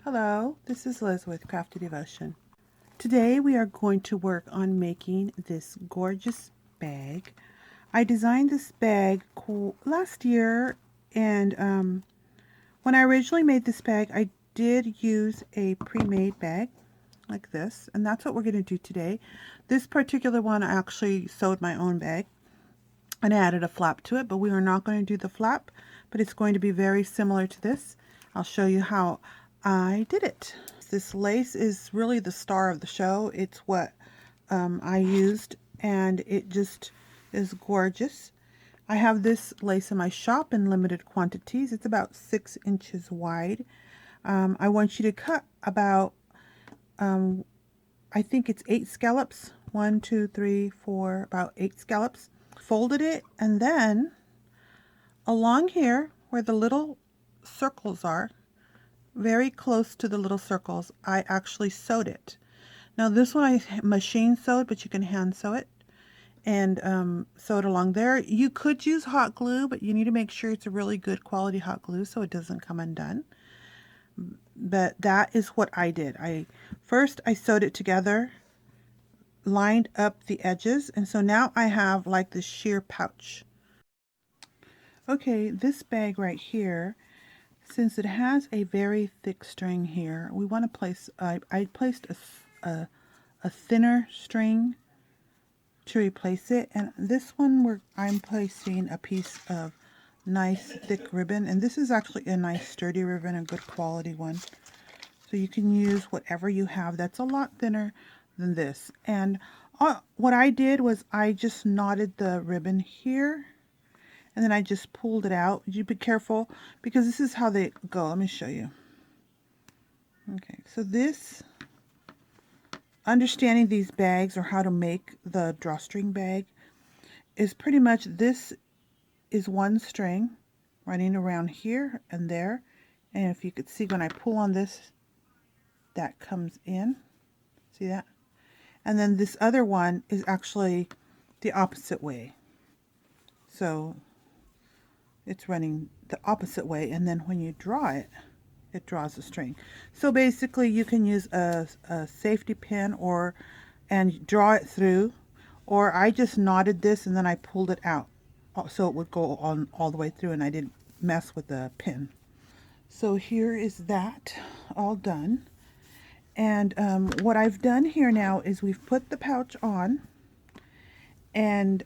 Hello, this is Liz with Crafty Devotion. Today we are going to work on making this gorgeous bag. I designed this bag last year, and when I originally made this bag, I did use a pre-made bag like this, and that's what we're going to do today. This particular one, I actually sewed my own bag and I added a flap to it, but we are not going to do the flap, but it's going to be very similar to this. I'll show you how I did it. This lace is really the star of the show. It's what I used, and it just is gorgeous. I have this lace in my shop in limited quantities. It's about 6 inches wide. I want you to cut about, I think it's 8 scallops. 1, 2, 3, 4, about 8 scallops. Folded it, and then along here where the little circles are, very close to the little circles, I actually sewed it. Now this one I machine sewed, but you can hand sew it, and sew it along there. You could use hot glue, but you need to make sure it's a really good quality hot glue so it doesn't come undone. But that is what I did. First I sewed it together, lined up the edges, and so now I have like this sheer pouch. Okay, this bag right here, since it has a very thick string here, we want to place, I placed a thinner string to replace it, and this one I'm placing a piece of nice thick ribbon, and this is actually a nice sturdy ribbon, a good quality one. So you can use whatever you have that's a lot thinner than this. And what I did was I just knotted the ribbon here, and then I just pulled it out. You be careful because this is how they go. Let me show you. Okay, so this, understanding these bags or how to make the drawstring bag is pretty much, this is one string running around here and there, and if you could see when I pull on this, that comes in. See that? And then this other one is actually the opposite way. So it's running the opposite way, and then when you draw it, it draws a string. So basically you can use a safety pin and draw it through, or I just knotted this and then I pulled it out so it would go on all the way through, and I didn't mess with the pin. So here is that all done. And what I've done here now is we've put the pouch on, and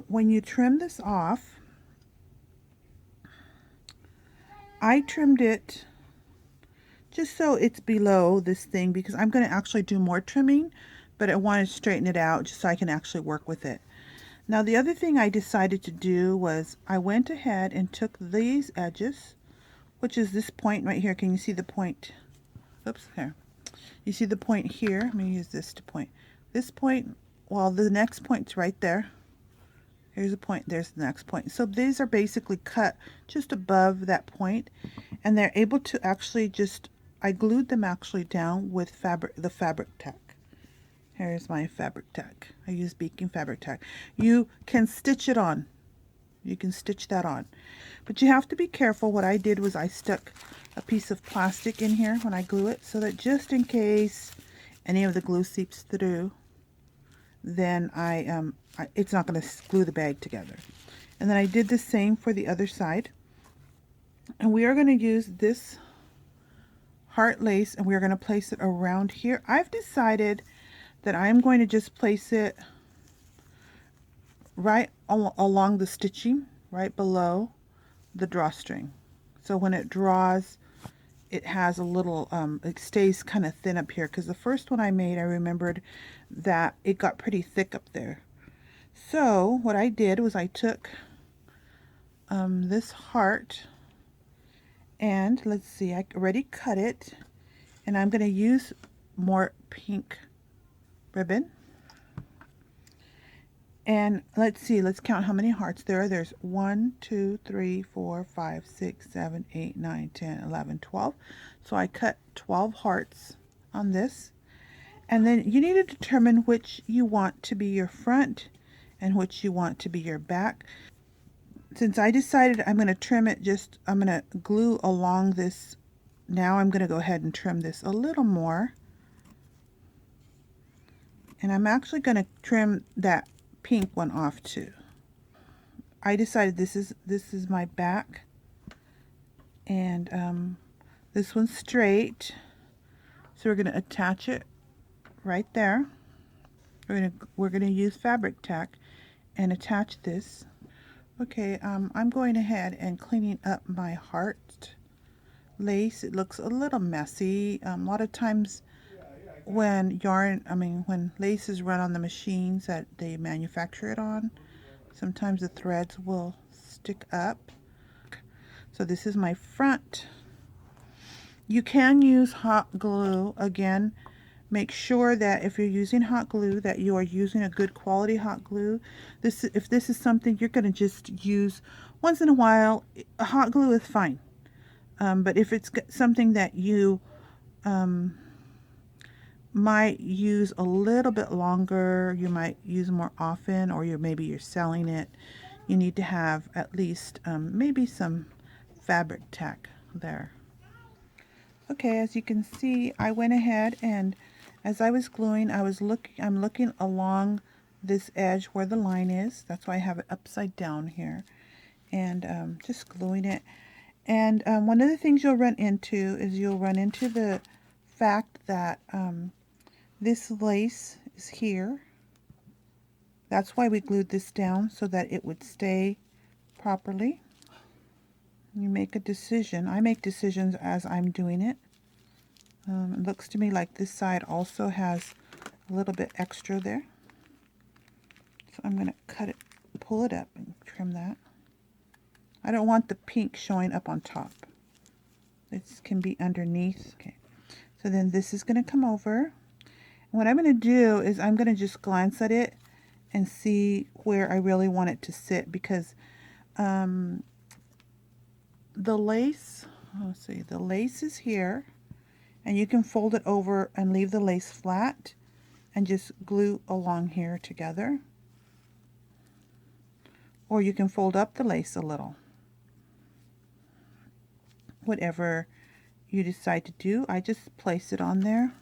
when you trim this off, I trimmed it just so it's below this thing because I'm going to actually do more trimming, but I want to straighten it out just so I can actually work with it. Now the other thing I decided to do was I went ahead and took these edges, which is this point right here. Can you see the point? Oops, here. You see the point here? I'm going to use this to point. This point, well, the next point's right there. Here's a point, there's the next point. So these are basically cut just above that point, and they're able to actually just, I glued them actually down with the fabric tack. Here's my fabric tack. I use baking fabric tack. You can stitch it on. You can stitch that on. But you have to be careful. What I did was I stuck a piece of plastic in here when I glue it, so that just in case any of the glue seeps through, then it's not going to glue the bag together. And then I did the same for the other side. And we are going to use this heart lace, and we are going to place it around here. I've decided that I'm going to just place it right along the stitching, right below the drawstring. So when it draws, it has a little, it stays kind of thin up here, because the first one I made, I remembered that it got pretty thick up there. So what I did was I took this heart, and let's see, I already cut it, and I'm going to use more pink ribbon. And let's see, let's count how many hearts there are. There's 1, 2, 3, 4, 5, 6, 7, 8, 9, 10, 11, 12. So I cut 12 hearts on this. And then you need to determine which you want to be your front and which you want to be your back. Since I decided I'm going to trim it, I'm going to glue along this now I'm going to go ahead and trim this a little more. And I'm actually going to trim that pink one off too. I decided this is my back, and this one's straight, so we're going to attach it right there. We're gonna use fabric tack and attach this. Okay, I'm going ahead and cleaning up my heart lace. It looks a little messy. A lot of times when when lace is run on the machines that they manufacture it on, sometimes the threads will stick up. So this is my front. You can use hot glue. Again, make sure that if you're using hot glue that you are using a good quality hot glue. If this is something you're going to just use once in a while, hot glue is fine. But if it's something that you might use a little bit longer, you might use more often, or maybe you're selling it, you need to have at least maybe some fabric tack there. Okay, as you can see, I went ahead and as I was gluing, I'm looking along this edge where the line is. That's why I have it upside down here, and just gluing it. And one of the things you'll run into is the fact that this lace is here. That's why we glued this down, so that it would stay properly. You make a decision. I make decisions as I'm doing it. It looks to me like this side also has a little bit extra there. So I'm going to pull it up and trim that. I don't want the pink showing up on top. This can be underneath. Okay. So then this is going to come over. And what I'm going to do is I'm going to just glance at it and see where I really want it to sit, because the lace, let's see, the lace is here, and you can fold it over and leave the lace flat and just glue along here together, or you can fold up the lace a little. Whatever you decide to do, I just place it on there,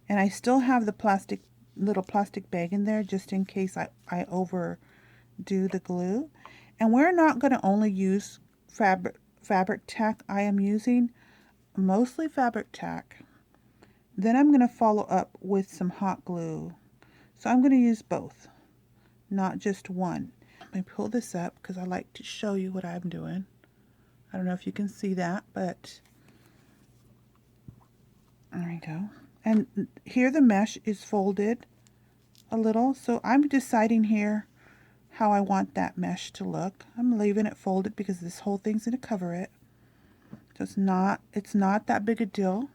and I still have the little plastic bag in there just in case I overdo the glue. And we're not going to only use fabric tack. I am using mostly fabric tack. Then I'm going to follow up with some hot glue. So I'm going to use both, not just one. Let me pull this up because I like to show you what I'm doing. I don't know if you can see that, but there we go. And here the mesh is folded a little, so I'm deciding here how I want that mesh to look. I'm leaving it folded because this whole thing's going to cover it. So it's not that big a deal.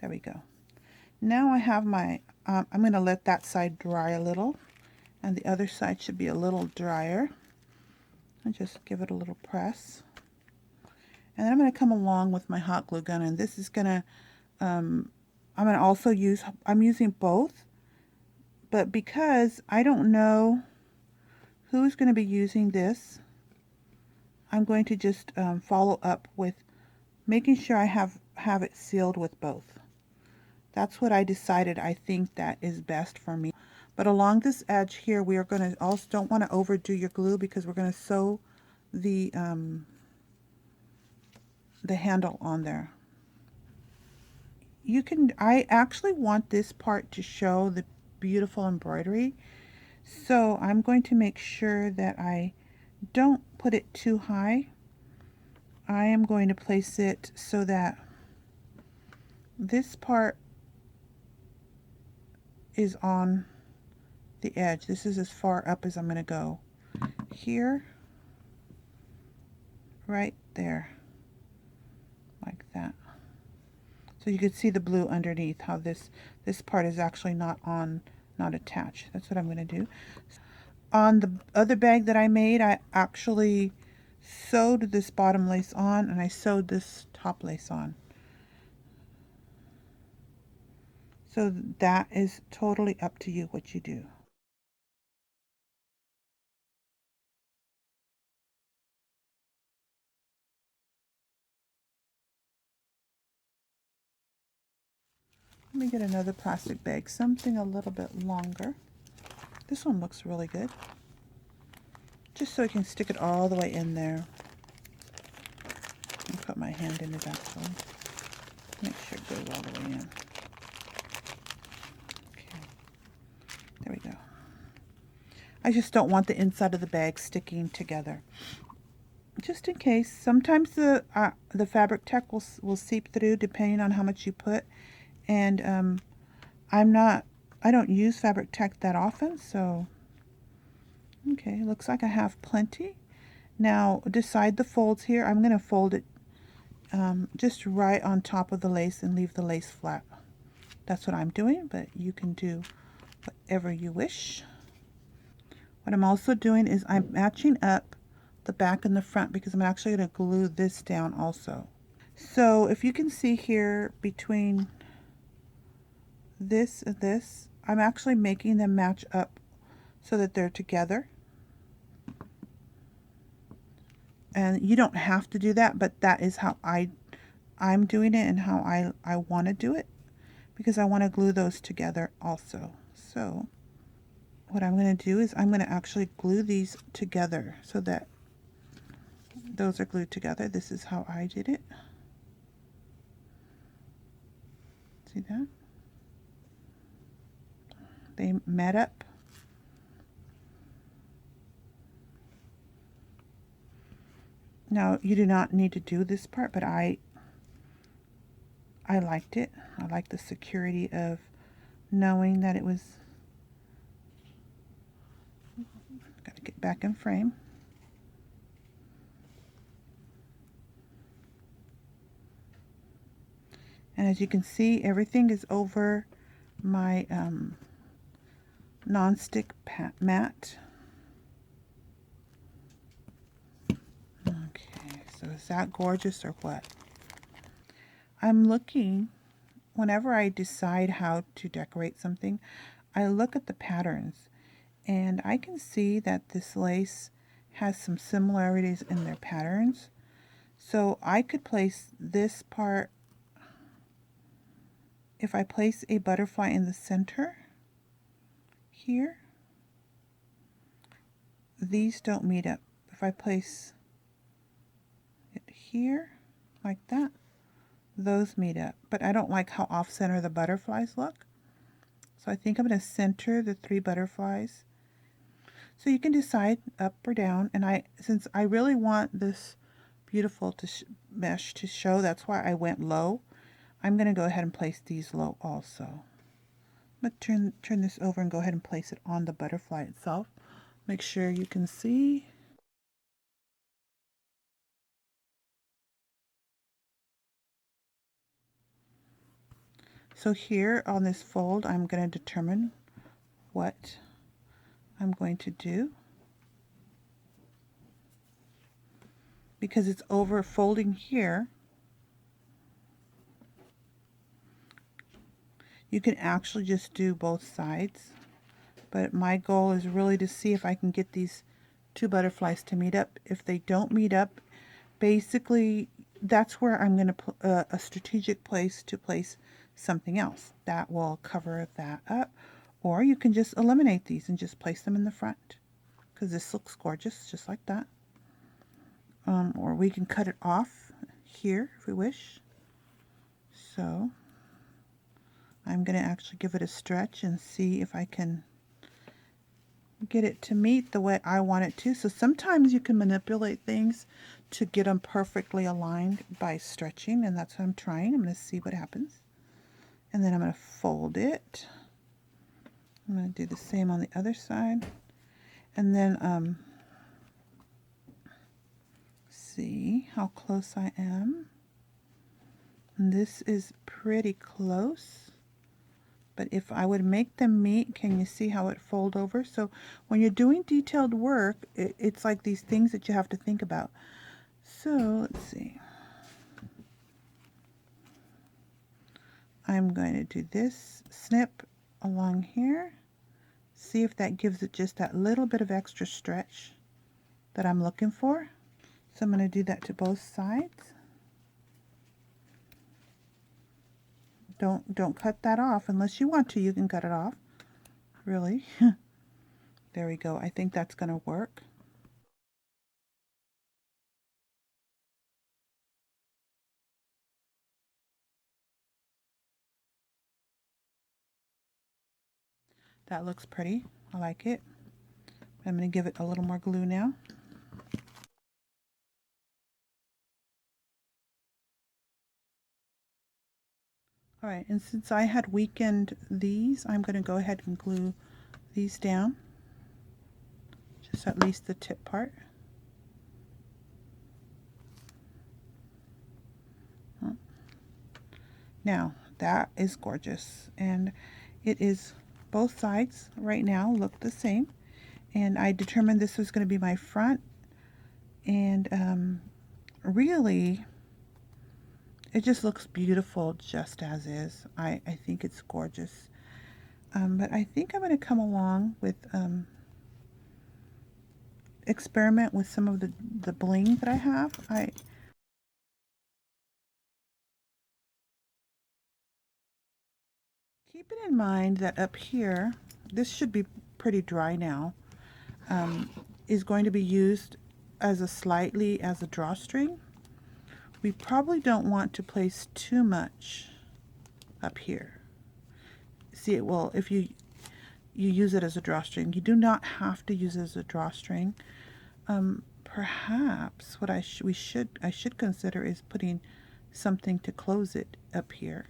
There we go. Now I have my, I'm going to let that side dry a little, and the other side should be a little drier. And just give it a little press. And then I'm going to come along with my hot glue gun, and this is going to, I'm going to also I'm using both, but because I don't know who's going to be using this, I'm going to just follow up with making sure I have it sealed with both. That's what I decided. I think that is best for me. But along this edge here, we are going to also, don't want to overdo your glue, because we're going to sew the handle on there. I actually want this part to show the beautiful embroidery, so I'm going to make sure that I don't put it too high. I am going to place it so that this part is on the edge. This is as far up as I'm going to go. Here, right there, like that. So you can see the blue underneath, how this part is actually not attached. That's what I'm going to do. On the other bag that I made, I actually sewed this bottom lace on, and I sewed this top lace on. So that is totally up to you what you do. Let me get another plastic bag, something a little bit longer. This one looks really good. Just so I can stick it all the way in there. And put my hand in it actually. Make sure it goes all the way in. Okay, there we go. I just don't want the inside of the bag sticking together. Just in case, sometimes the fabric tech will seep through depending on how much you put. And I don't use fabric tech that often, so okay, looks like I have plenty. Now decide the folds here. I'm going to fold it just right on top of the lace and leave the lace flat. That's what I'm doing, but you can do whatever you wish. What I'm also doing is I'm matching up the back and the front because I'm actually going to glue this down also. So if you can see here between this and this, I'm actually making them match up so that they're together. And you don't have to do that, but that is how I'm doing it and how I want to do it, because I want to glue those together also. So what I'm going to do is I'm going to actually glue these together so that those are glued together. This is how I did it. See that? They met up. Now you do not need to do this part, but I liked it. I like the security of knowing that it was. Got to get back in frame. And as you can see, everything is over my non-stick mat. Okay, so is that gorgeous or what? I'm looking, whenever I decide how to decorate something, I look at the patterns, and I can see that this lace has some similarities in their patterns. So I could place this part, if I place a butterfly in the center here, these don't meet up. If I place it here like that, those meet up. But I don't like how off-center the butterflies look. So I think I'm going to center the 3 butterflies. So you can decide up or down, and since I really want this beautiful mesh to show, that's why I went low. I'm going to go ahead and place these low also. I'm going to turn this over and go ahead and place it on the butterfly itself. Make sure you can see. So here on this fold, I'm going to determine what I'm going to do. Because it's over folding here, you can actually just do both sides. But my goal is really to see if I can get these 2 butterflies to meet up. If they don't meet up, basically that's where I'm going to put a strategic place to place something else that will cover that up. Or you can just eliminate these and just place them in the front, because this looks gorgeous just like that. Or we can cut it off here if we wish. So I'm going to actually give it a stretch and see if I can get it to meet the way I want it to. So sometimes you can manipulate things to get them perfectly aligned by stretching, and that's what I'm trying. I'm going to see what happens. And then I'm going to fold it. I'm going to do the same on the other side. And then see how close I am. And this is pretty close. But if I would make them meet, can you see how it fold over? So when you're doing detailed work, it's like these things that you have to think about. So let's see. I'm going to do this snip along here. See if that gives it just that little bit of extra stretch that I'm looking for. So I'm going to do that to both sides. Don't cut that off unless you want to. You can cut it off. Really. There we go. I think that's going to work. That looks pretty. I like it. I'm going to give it a little more glue now. All right, and since I had weakened these, I'm going to go ahead and glue these down, just at least the tip part. Now, that is gorgeous, and it is both sides right now look the same, and I determined this was going to be my front, and really it just looks beautiful just as is. I think it's gorgeous. But I think I'm going to come along with experiment with some of the bling that I have. Keep it in mind that up here, this should be pretty dry now, is going to be used as a drawstring. We probably don't want to place too much up here. See, it will, if you use it as a drawstring. You do not have to use it as a drawstring. Perhaps what I should consider is putting something to close it up here.